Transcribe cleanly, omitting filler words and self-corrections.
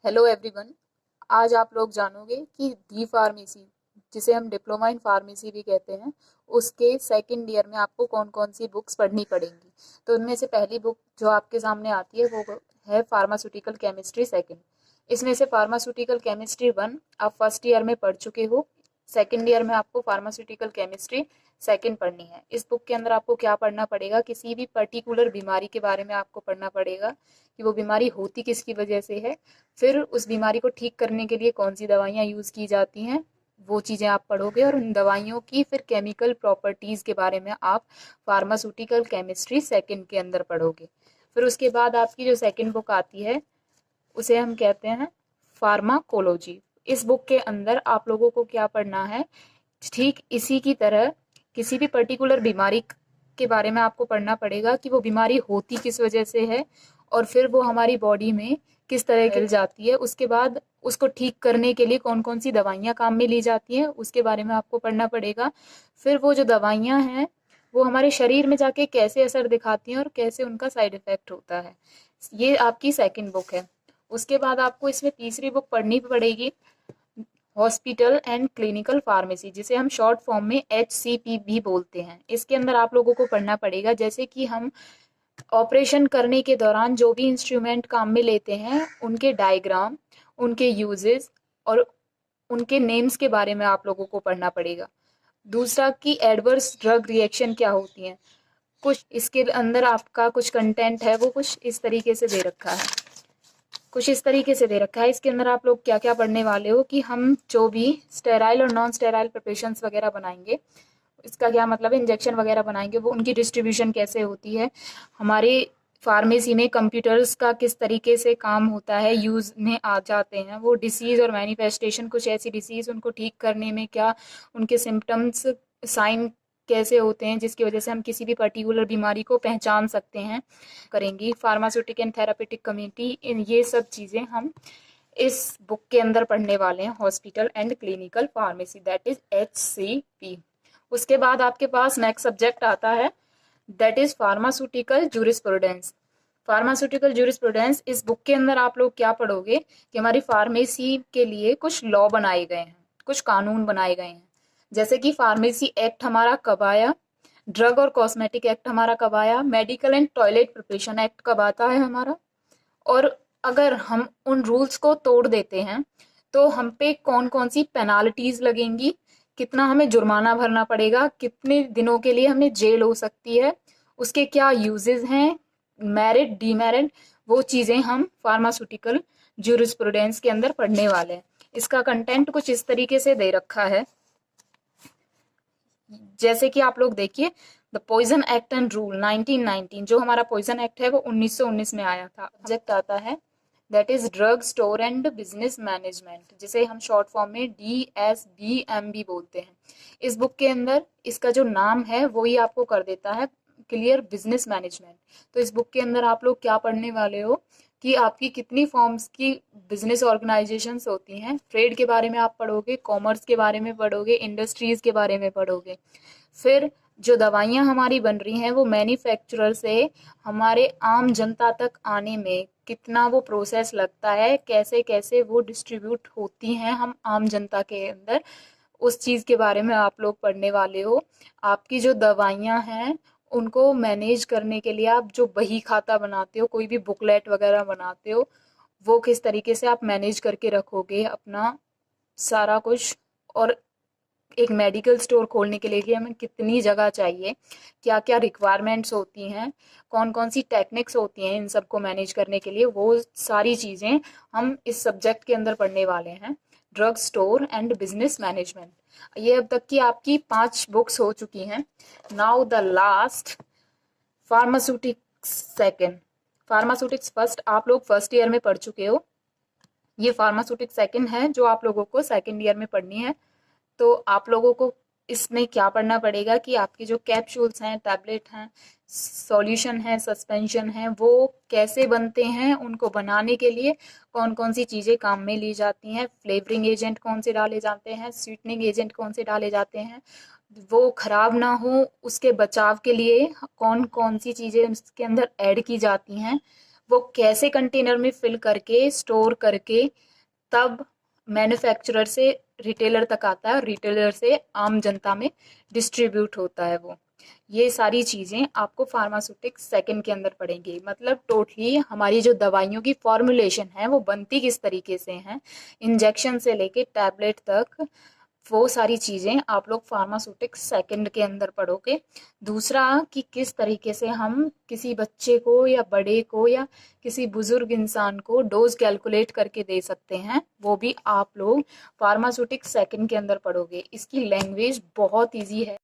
Hello everyone. आज आप लोग जानोगे कि डी फार्मेसी, जिसे हम डिप्लोमा इन फार्मेसी भी कहते हैं, उसके सेकंड ईयर में आपको कौन कौन सी बुक्स पढ़नी पड़ेंगी। तो उनमें से पहली बुक जो आपके सामने आती है वो है फार्मास्यूटिकल केमिस्ट्री सेकंड। इसमें से फार्मास्यूटिकल केमिस्ट्री वन आप फर्स्ट ईयर में पढ़ चुके हो। सेकंड ईयर में आपको फार्मास्यूटिकल केमिस्ट्री सेकंड पढ़नी है। इस बुक के अंदर आपको क्या पढ़ना पड़ेगा, किसी भी पर्टिकुलर बीमारी के बारे में आपको पढ़ना पड़ेगा कि वो बीमारी होती किसकी वजह से है, फिर उस बीमारी को ठीक करने के लिए कौन सी दवाइयाँ यूज़ की जाती हैं, वो चीज़ें आप पढ़ोगे। और उन दवाइयों की फिर केमिकल प्रॉपर्टीज़ के बारे में आप फार्मास्यूटिकल केमिस्ट्री सेकंड के अंदर पढ़ोगे। फिर उसके बाद आपकी जो सेकंड बुक आती है उसे हम कहते हैं फार्माकोलॉजी। इस बुक के अंदर आप लोगों को क्या पढ़ना है, ठीक इसी की तरह किसी भी पर्टिकुलर बीमारी के बारे में आपको पढ़ना पड़ेगा कि वो बीमारी होती किस वजह से है और फिर वो हमारी बॉडी में किस तरह फैल जाती है। उसके बाद उसको ठीक करने के लिए कौन कौन सी दवाइयाँ काम में ली जाती हैं उसके बारे में आपको पढ़ना पड़ेगा। फिर वो जो दवाइयाँ हैं वो हमारे शरीर में जाके कैसे असर दिखाती हैं और कैसे उनका साइड इफ़ेक्ट होता है। ये आपकी सेकंड बुक है। उसके बाद आपको इसमें तीसरी बुक पढ़नी पड़ेगी, हॉस्पिटल एंड क्लिनिकल फार्मेसी, जिसे हम शॉर्ट फॉर्म में HCP भी बोलते हैं। इसके अंदर आप लोगों को पढ़ना पड़ेगा जैसे कि हम ऑपरेशन करने के दौरान जो भी इंस्ट्रूमेंट काम में लेते हैं उनके डायग्राम, उनके यूजेस और उनके नेम्स के बारे में आप लोगों को पढ़ना पड़ेगा। दूसरा कि एडवर्स ड्रग रिएक्शन क्या होती हैं। कुछ इसके अंदर आपका कुछ कंटेंट है वो कुछ इस तरीके से दे रखा है, इसके अंदर आप लोग क्या क्या पढ़ने वाले हो कि हम जो भी स्टेराइल और नॉन स्टेराइल प्रिपरेशंस वगैरह बनाएंगे, इसका क्या मतलब है, इंजेक्शन वगैरह बनाएंगे वो उनकी डिस्ट्रीब्यूशन कैसे होती है, हमारे फार्मेसी में कंप्यूटर्स का किस तरीके से काम होता है, यूज़ में आ जाते हैं वो डिसीज़ और मैनिफेस्टेशन, कुछ ऐसी डिसीज़ उनको ठीक करने में क्या उनके सिम्टम्स, साइन कैसे होते हैं जिसकी वजह से हम किसी भी पर्टिकुलर बीमारी को पहचान सकते हैं करेंगी। फार्मास्यूटिक एंड थेरापेटिक कम्युनिटी, इन ये सब चीज़ें हम इस बुक के अंदर पढ़ने वाले हैं, hospital and clinical pharmacy, that is HCP। उसके बाद आपके पास नेक्स्ट सब्जेक्ट आता है that is pharmaceutical jurisprudence. Pharmaceutical jurisprudence, इस बुक के अंदर आप लोग क्या पढ़ोगे कि हमारी फार्मेसी के लिए कुछ लॉ बनाए गए हैं, कुछ कानून बनाए गए हैं। जैसे कि फार्मेसी एक्ट हमारा कब आया, ड्रग और कॉस्मेटिक एक्ट हमारा कब आया, medical and toilet preparation act कब आता है हमारा, और अगर हम उन रूल्स को तोड़ देते हैं तो हम पे कौन कौन सी पेनाल्टीज लगेंगी, कितना हमें जुर्माना भरना पड़ेगा, कितने दिनों के लिए हमें जेल हो सकती है, उसके क्या यूजेस हैं, मेरिट डीमेरिट, वो चीज़ें हम फार्मास्यूटिकल जूरिस्प्रूडेंस के अंदर पढ़ने वाले हैं। इसका कंटेंट कुछ इस तरीके से दे रखा है, जैसे कि आप लोग देखिए, the poison act and rule 1919, जो हमारा पॉइजन एक्ट है वो 1919 में आया था। सब्जेक्ट आता है that is drug store and business management, जिसे हम शॉर्ट फॉर्म में DSBM भी बोलते हैं। इस बुक के अंदर इसका जो नाम है वो ही आपको कर देता है क्लियर बिजनेस मैनेजमेंट। तो इस बुक के अंदर आप लोग क्या पढ़ने वाले हो कि आपकी कितनी फॉर्म्स की बिजनेस ऑर्गेनाइजेशंस होती हैं, ट्रेड के बारे में आप पढ़ोगे, कॉमर्स के बारे में पढ़ोगे, इंडस्ट्रीज के बारे में पढ़ोगे। फिर जो दवाइयाँ हमारी बन रही हैं वो मैन्युफैक्चरर से हमारे आम जनता तक आने में कितना वो प्रोसेस लगता है, कैसे कैसे वो डिस्ट्रीब्यूट होती हैं हम आम जनता के अंदर, उस चीज़ के बारे में आप लोग पढ़ने वाले हो। आपकी जो दवाइयाँ हैं उनको मैनेज करने के लिए आप जो बही खाता बनाते हो, कोई भी बुकलेट वगैरह बनाते हो, वो किस तरीके से आप मैनेज करके रखोगे अपना सारा कुछ। और एक मेडिकल स्टोर खोलने के लिए कि हमें कितनी जगह चाहिए, क्या क्या रिक्वायरमेंट्स होती हैं, कौन कौन सी टेक्निक्स होती हैं इन सब को मैनेज करने के लिए, वो सारी चीज़ें हम इस सब्जेक्ट के अंदर पढ़ने वाले हैं, drug store and business management. ये अब तक की आपकी 5 बुक्स हो चुकी हैं। Now the last, pharmaceutics second. Pharmaceutics first आप लोग फर्स्ट ईयर में पढ़ चुके हो, ये फार्मास्यूटिक्स सेकेंड है जो आप लोगों को सेकेंड ईयर में पढ़नी है। तो आप लोगों को इसमें क्या पढ़ना पड़ेगा कि आपके जो कैप्सूल्स हैं, टैबलेट हैं, सॉल्यूशन है, सस्पेंशन है, वो कैसे बनते हैं, उनको बनाने के लिए कौन कौन सी चीज़ें काम में ली जाती हैं, फ्लेवरिंग एजेंट कौन से डाले जाते हैं, स्वीटनिंग एजेंट कौन से डाले जाते हैं, वो खराब ना हो उसके बचाव के लिए कौन कौन सी चीज़ें उसके अंदर ऐड की जाती हैं, वो कैसे कंटेनर में फिल करके स्टोर करके तब मैन्युफैक्चरर से रिटेलर तक आता है और रिटेलर से आम जनता में डिस्ट्रीब्यूट होता है वो। ये सारी चीज़ें आपको फार्मास्यूटिक्स सेकंड के अंदर पड़ेंगी। मतलब टोटली हमारी जो दवाइयों की फॉर्मुलेशन है वो बनती किस तरीके से हैं, इंजेक्शन से लेके टैबलेट तक, वो सारी चीज़ें आप लोग फार्मास्यूटिक्स सेकंड के अंदर पढ़ोगे। दूसरा कि किस तरीके से हम किसी बच्चे को या बड़े को या किसी बुजुर्ग इंसान को डोज कैलकुलेट करके दे सकते हैं, वो भी आप लोग फार्मास्यूटिक्स सेकंड के अंदर पढ़ोगे। इसकी लैंग्वेज बहुत ईजी है।